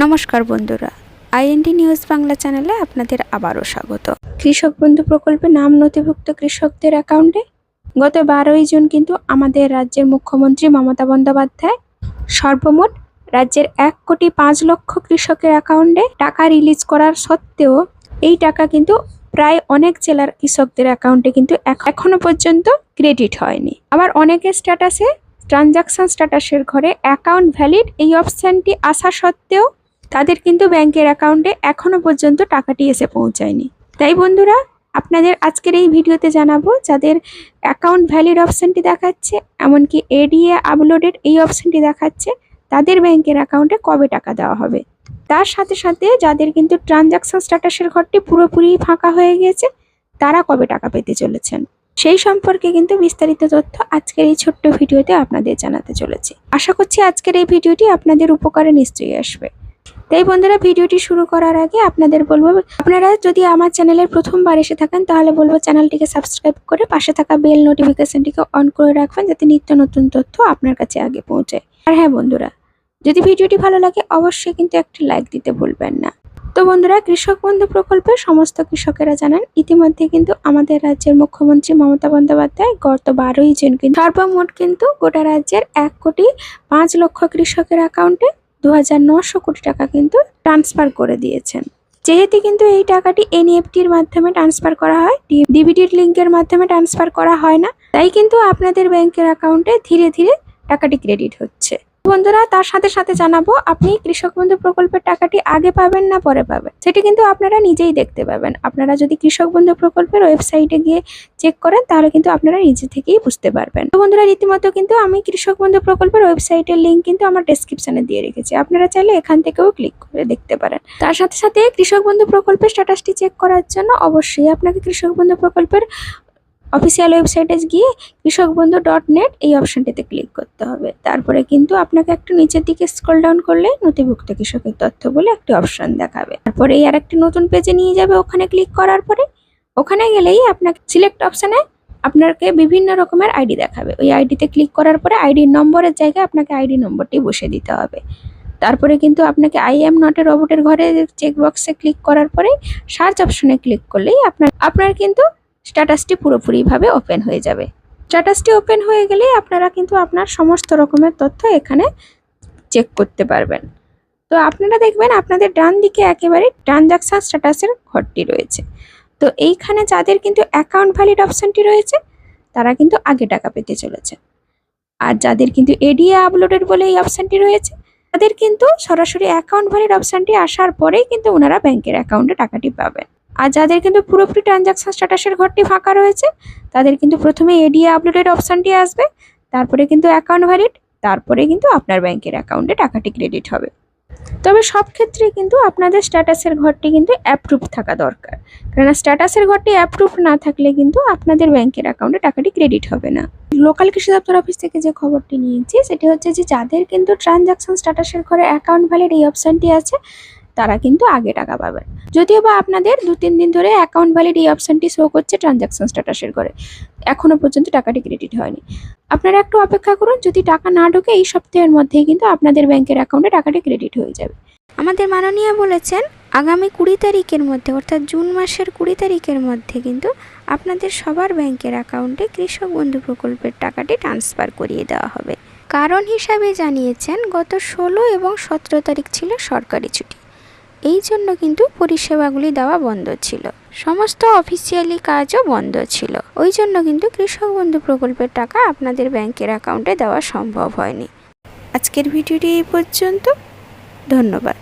নমস্কার বন্ধুরা, IND news Bangla চ্যানেলে আপনাদের আবারও স্বাগত। কৃষক বন্ধু প্রকল্পে নাম নথিভুক্ত কৃষকদের অ্যাকাউন্টে গত 12ই জুন কিন্তু আমাদের রাজ্যের মুখ্যমন্ত্রী মমতা বন্দ্যোপাধ্যায় সর্বমোট রাজ্যের 1,05,00,000 কৃষকের অ্যাকাউন্টে টাকা রিলিজ করার সত্ত্বেও এই টাকা কিন্তু প্রায় অনেক জেলার কৃষকদের অ্যাকাউন্টে কিন্তু এখনো পর্যন্ত ক্রেডিট হয়নি। আবার অনেকের স্ট্যাটাসে ট্রানজাকশন স্ট্যাটাসের ঘরে অ্যাকাউন্ট ভ্যালিড এই অপশানটি আসা সত্ত্বেও তাদের কিন্তু ব্যাংকের অ্যাকাউন্টে এখনো পর্যন্ত টাকাটি এসে পৌঁছায়নি। তাই বন্ধুরা, আপনাদের আজকের এই ভিডিওতে জানাবো যাদের অ্যাকাউন্ট ভ্যালিড অপশানটি দেখাচ্ছে, এমনকি এডিএ আপলোডেড এই অপশানটি দেখাচ্ছে, তাদের ব্যাংকের অ্যাকাউন্টে কবে টাকা দেওয়া হবে। তার সাথে সাথে যাদের কিন্তু ট্রানজাকশন স্ট্যাটাসের ঘরটি পুরোপুরি ফাঁকা হয়ে গিয়েছে, তারা কবে টাকা পেতে চলেছেন সেই সম্পর্কে কিন্তু বিস্তারিত তথ্য আজকের এই ছোট্ট ভিডিওতে আপনাদের জানাতে চলেছি। আশা করছি আজকের এই ভিডিওটি আপনাদের উপকারে নিশ্চয়ই আসবে। তাই বন্ধুরা, ভিডিওটি শুরু করার আগে আপনাদের বলবো, আপনারা যদি আমার চ্যানেলের প্রথমবার এসে থাকেন তাহলে বলবো চ্যানেলটিকে সাবস্ক্রাইব করে পাশে থাকা বেল নোটিফিকেশনটিকে অন করে রাখবেন, যাতে নিত্য নতুন তথ্য আপনার কাছে আগে পৌঁছায়। আর হ্যাঁ বন্ধুরা, যদি ভিডিওটি ভালো লাগে অবশ্যই কিন্তু একটি লাইক দিতে ভুলবেন না। তো বন্ধুরা, কৃষক বন্ধু প্রকল্পে সমস্ত কৃষকেরা জানেন ইতিমধ্যে কিন্তু আমাদের রাজ্যের মুখ্যমন্ত্রী মমতা বন্দ্যোপাধ্যায় গত 12ই জুন কিন্তু সর্বমোট কিন্তু গোটা রাজ্যের 1,05,00,000 কৃষকের অ্যাকাউন্টে 2,900 কোটি টাকা কিন্তু ট্রান্সফার করে দিয়েছেন। যেহেতু কিন্তু এই টাকাটি এনইএফটির মাধ্যমে ট্রান্সফার করা হয়, ডিবিটির লিঙ্কের মাধ্যমে ট্রান্সফার করা হয় না, তাই কিন্তু আপনাদের ব্যাংকের অ্যাকাউন্টে ধীরে ধীরে টাকাটি ক্রেডিট হচ্ছে। বন্ধুরা, তার সাথে সাথে জানাবো, আপনি কৃষক বন্ধু প্রকল্পের টাকাটি আগে পাবেন না পরে পাবেন সেটি কিন্তু আপনারা নিজেই দেখতে পাবেন। আপনারা যদি কৃষক বন্ধু প্রকল্পের ওয়েবসাইটে গিয়ে চেক করেন তাহলে কিন্তু আপনারা নিজে থেকেই বুঝতে পারবেন। তো বন্ধুরা, রীতিমতো কিন্তু আমি কৃষক বন্ধু প্রকল্পের ওয়েবসাইটের লিঙ্ক কিন্তু আমার ডেসক্রিপশনে দিয়ে রেখেছি, আপনারা চাইলে এখান থেকেও ক্লিক করে দেখতে পারেন। তার সাথে সাথে কৃষক বন্ধু প্রকল্পের স্ট্যাটাসটি চেক করার জন্য অবশ্যই আপনাকে কৃষক বন্ধু প্রকল্পের অফিসিয়াল ওয়েবসাইটে গিয়ে কৃষকবন্ধু.net এই অপশনটিতে ক্লিক করতে হবে। তারপরে কিন্তু আপনাকে একটু নিচের দিকে স্ক্রল ডাউন করলে নথিভুক্ত কৃষকের তথ্য বলে একটি অপশন দেখাবে। তারপরে এই আরেকটি নতুন পেজে নিয়ে যাবে। ওখানে ক্লিক করার পরে ওখানে গেলেই আপনাকে সিলেক্ট অপশানে আপনাকে বিভিন্ন রকমের আইডি দেখাবে। ওই আইডিতে ক্লিক করার পরে আইডির নম্বরের জায়গায় আপনাকে আইডি নম্বরটি বসিয়ে দিতে হবে। তারপরে কিন্তু আপনাকে আই এম নট এ রোবটের ঘরে চেকবক্সে ক্লিক করার পরে সার্চ অপশনে ক্লিক করলেই আপনার কিন্তু স্ট্যাটাসটি পুরোপুরিভাবে ওপেন হয়ে যাবে। স্ট্যাটাসটি ওপেন হয়ে গেলে আপনারা কিন্তু আপনার সমস্ত রকমের তথ্য এখানে চেক করতে পারবেন। তো আপনারা দেখবেন আপনাদের ডান দিকে একেবারে ট্রানজাকশন স্ট্যাটাসের ঘরটি রয়েছে। তো এইখানে যাদের কিন্তু অ্যাকাউন্ট ভ্যালিড অপশানটি রয়েছে তারা কিন্তু আগে টাকা পেতে চলেছে, আর যাদের কিন্তু এডিএ আপলোডেড বলে এই অপশানটি রয়েছে তাদের কিন্তু সরাসরি অ্যাকাউন্ট ভ্যালিড অপশানটি আসার পরেই কিন্তু ওনারা ব্যাংকের অ্যাকাউন্টে টাকাটি পাবেন। আর যাদের কিন্তু পুরোপুরি ট্রানজাকশন স্ট্যাটাসের ঘরটি ফাঁকা রয়েছে তাদের কিন্তু প্রথমে এডিএ আপলোডেড অপশানটি আসবে, তারপরে কিন্তু অ্যাকাউন্ট ভ্যালিড, তারপরে কিন্তু আপনার ব্যাংকের অ্যাকাউন্টে টাকাটি ক্রেডিট হবে। তবে সব ক্ষেত্রে কিন্তু আপনাদের স্ট্যাটাসের ঘরটি কিন্তু অ্যাপ্রুভ থাকা দরকার, কারণ স্ট্যাটাসের ঘরটি অ্যাপ্রুভ না থাকলে কিন্তু আপনাদের ব্যাংকের অ্যাকাউন্টে টাকাটি ক্রেডিট হবে না। লোকাল কৃষি দপ্তর অফিস থেকে যে খবরটি নিয়েছি সেটি হচ্ছে যে যাদের কিন্তু ট্রানজাকশন স্ট্যাটাসের ঘরে অ্যাকাউন্ট ভ্যালিড এই অপশানটি আছে তারা কিন্তু আগে টাকা পাবেন। যদিও বা আপনাদের 2-3 দিন ধরে অ্যাকাউন্ট ভ্যালিড এই অপশানটি শো করছে ট্রানজাকশন স্ট্যাটাসের ঘরে, এখনো পর্যন্ত টাকাটি ক্রেডিট হয়নি, আপনারা একটু অপেক্ষা করুন। যদি টাকা না ঢোকে এই সপ্তাহের মধ্যেই কিন্তু আপনাদের ব্যাংকের অ্যাকাউন্টে টাকাটি ক্রেডিট হয়ে যাবে। আমাদের মাননীয় বলেছেন আগামী 20 তারিখের মধ্যে, অর্থাৎ জুন মাসের 20 তারিখের মধ্যে কিন্তু আপনাদের সবার ব্যাংকের অ্যাকাউন্টে কৃষক বন্ধু প্রকল্পের টাকাটি ট্রান্সফার করিয়ে দেওয়া হবে। কারণ হিসাবে জানিয়েছেন গত 16 এবং 17 তারিখ ছিল সরকারি ছুটি, এই জন্য কিন্তু পরিষেবাগুলি দেওয়া বন্ধ ছিল, সমস্ত অফিসিয়ালি কাজও বন্ধ ছিল, ওই জন্য কিন্তু কৃষক বন্ধু প্রকল্পের টাকা আপনাদের ব্যাংকের অ্যাকাউন্টে দেওয়া সম্ভব হয়নি। আজকের ভিডিওটি এই পর্যন্ত, ধন্যবাদ।